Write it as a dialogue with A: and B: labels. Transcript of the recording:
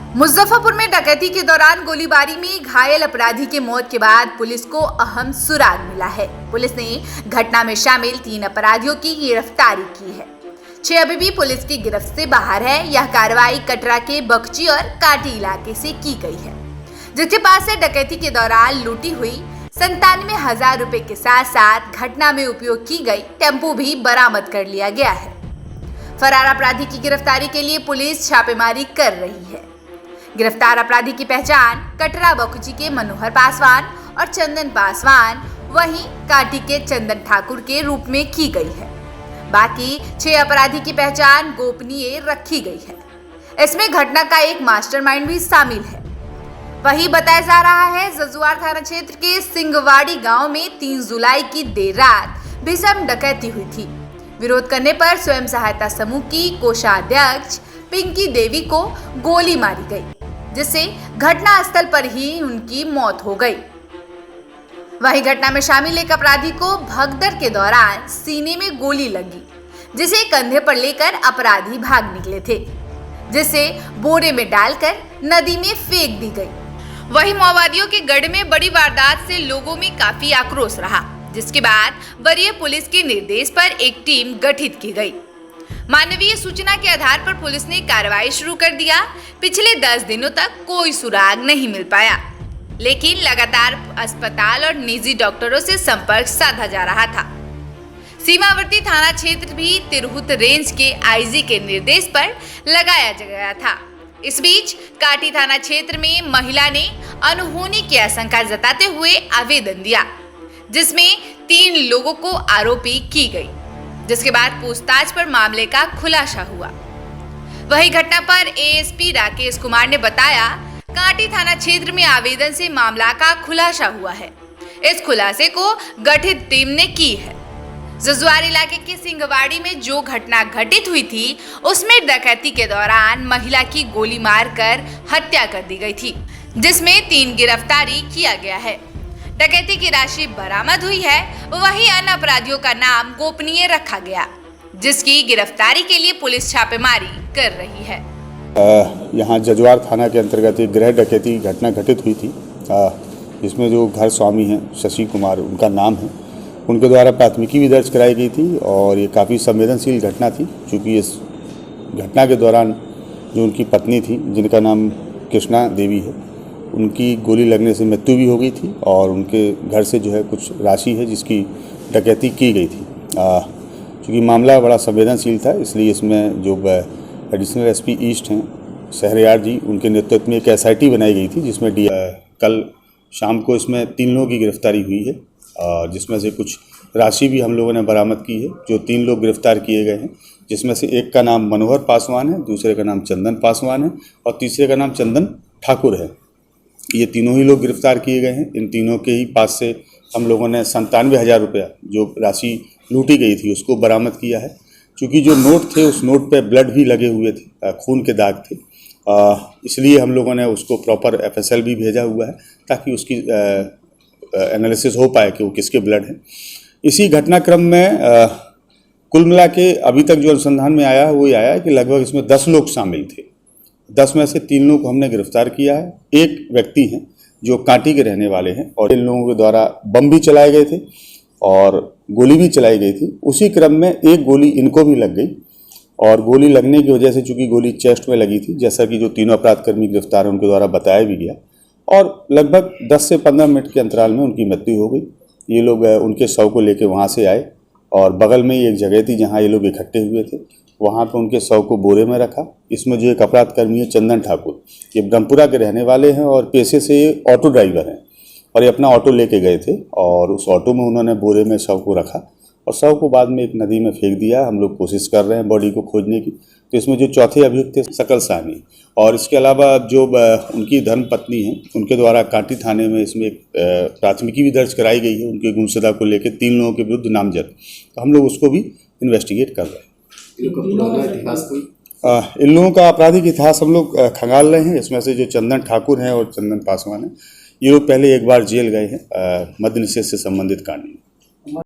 A: मुजफ्फरपुर में डकैती के दौरान गोलीबारी में घायल अपराधी की मौत के बाद पुलिस को अहम सुराग मिला है। पुलिस ने घटना में शामिल 3 अपराधियों की गिरफ्तारी की है। 6 अभी भी पुलिस की गिरफ्त से बाहर है। यह कार्रवाई कटरा के बगची और काटी इलाके से की गई है, जिसके पास से डकैती के दौरान लूटी हुई 97,000 रुपए के साथ साथ घटना में उपयोग की गई टेम्पो भी बरामद कर लिया गया है। फरार अपराधी की गिरफ्तारी के लिए पुलिस छापेमारी कर रही है। गिरफ्तार अपराधी की पहचान कटरा बगची के मनोहर पासवान और चंदन पासवान वहीं काटी के चंदन ठाकुर के रूप में की गई है। बाकी 6 अपराधी की पहचान गोपनीय रखी गई है। इसमें घटना का एक मास्टरमाइंड भी शामिल है। वही बताया जा रहा है, जजुआर थाना क्षेत्र के सिंगवाड़ी गांव में 3 जुलाई की देर रात भीषण डकैती हुई थी। विरोध करने पर स्वयं सहायता समूह की कोषाध्यक्ष पिंकी देवी को गोली मारी गई, जिससे घटनास्थल पर ही उनकी मौत हो गई। वहीं घटना में शामिल एक अपराधी को भगदड़ के दौरान सीने में गोली लगी, जिसे कंधे पर लेकर अपराधी भाग निकले थे, जिसे बोरे में डालकर नदी में फेंक दी गई। वहीं माओवादियों के गढ़ में बड़ी वारदात से लोगों में काफी आक्रोश रहा, जिसके बाद वरीय पुलिस के निर्देश पर एक टीम गठित की गई। मानवीय सूचना के आधार पर पुलिस ने कार्रवाई शुरू कर दिया। पिछले 10 दिनों तक कोई सुराग नहीं मिल पाया, लेकिन लगातार अस्पताल और निजी डॉक्टरों से संपर्क साधा जा रहा था। सीमावर्ती थाना क्षेत्र भी तिरहुत रेंज के आईजी के निर्देश पर लगाया गया था। इस बीच काटी थाना क्षेत्र में महिला ने अनहोनी की आशंका जताते हुए आवेदन दिया, जिसमें 3 लोगों को आरोपी की गई, जिसके बाद पूछताछ पर मामले का खुलासा हुआ। वही घटना पर एएसपी राकेश कुमार ने बताया, काटी थाना क्षेत्र में आवेदन से मामला का खुलासा हुआ है। इस खुलासे को गठित टीम ने की है। जजुआर इलाके के सिंगवाड़ी में जो घटना घटित हुई थी, उसमें डकैती के दौरान महिला की गोली मारकर हत्या कर दी गई थी, जिसमें 3 गिरफ्तारी किया गया है। डकैती की राशि बरामद हुई है। वहीं अन्य अपराधियों का नाम गोपनीय रखा गया, जिसकी गिरफ्तारी के लिए पुलिस छापेमारी कर रही है।
B: यहाँ जजुआर थाना के अंतर्गत एक गृह डकैती घटना घटित हुई थी, जिसमें जो घर स्वामी हैं शशि कुमार उनका नाम है, उनके द्वारा प्राथमिकी भी दर्ज कराई गई थी और ये काफ़ी संवेदनशील घटना थी, क्योंकि इस घटना के दौरान जो उनकी पत्नी थी, जिनका नाम कृष्णा देवी है, उनकी गोली लगने से मृत्यु भी हो गई थी और उनके घर से जो है कुछ राशि है जिसकी डकैती की गई थी। चूँकि मामला बड़ा संवेदनशील था, इसलिए इसमें जो एडिशनल एसपी ईस्ट हैं शहरयार जी, उनके नेतृत्व में एक एसआईटी बनाई गई थी, जिसमें कल शाम को इसमें 3 लोगों की गिरफ्तारी हुई है, जिसमें से कुछ राशि भी हम लोगों ने बरामद की है। जो 3 लोग गिरफ्तार किए गए हैं, जिसमें से एक का नाम मनोहर पासवान है, दूसरे का नाम चंदन पासवान है और तीसरे का नाम चंदन ठाकुर है। ये तीनों ही लोग गिरफ्तार किए गए हैं। इन तीनों के ही पास से हम लोगों ने 97,000 रुपया जो राशि लूटी गई थी उसको बरामद किया है। क्योंकि जो नोट थे उस नोट पे ब्लड भी लगे हुए थे, खून के दाग थे, इसलिए हम लोगों ने उसको प्रॉपर एफएसएल भी भेजा हुआ है, ताकि उसकी एनालिसिस हो पाए कि वो किसके ब्लड है। इसी घटनाक्रम में कुल मिला के अभी तक जो अनुसंधान में आया वो ये आया कि लगभग इसमें 10 लोग शामिल थे। 10 में से 3 लोग को हमने गिरफ्तार किया है। एक व्यक्ति हैं जो काटी के रहने वाले हैं और इन लोगों के द्वारा बम भी चलाए गए थे और गोली भी चलाई गई थी। उसी क्रम में एक गोली इनको भी लग गई और गोली लगने की वजह से, चूंकि गोली चेस्ट में लगी थी, जैसा कि जो 3 अपराधकर्मी गिरफ्तार हैं उनके द्वारा बताया भी गया, और लगभग 10 से 15 मिनट के अंतराल में उनकी मृत्यु हो गई। ये लोग उनके शव को लेकर वहाँ से आए और बगल में ही एक जगह थी जहाँ ये लोग इकट्ठे हुए थे, वहाँ पे उनके शव को बोरे में रखा। इसमें जो एक अपराधकर्मी है चंदन ठाकुर, ये ब्रह्मपुरा के रहने वाले हैं और पेशे से ये ऑटो ड्राइवर हैं, और ये अपना ऑटो लेके गए थे और उस ऑटो में उन्होंने बोरे में शव को रखा और शव को बाद में एक नदी में फेंक दिया। हम लोग कोशिश कर रहे हैं बॉडी को खोजने की। तो इसमें जो चौथे अभियुक्त थे सकल साहनी, और इसके अलावा जो उनकी धर्मपत्नी हैं, उनके द्वारा काटी थाने में इसमें एक प्राथमिकी भी दर्ज कराई गई है उनके गुमशुदा को लेकर 3 लोगों के विरुद्ध नामजद। तो हम लोग उसको भी इन्वेस्टिगेट कर रहे हैं। इन लोगों का आपराधिक इतिहास हम लोग खंगाल रहे हैं। इसमें से जो चंदन ठाकुर हैं और चंदन पासवान हैं, ये लोग पहले एक बार जेल गए हैं मद्य निषेध से संबंधित कांड में।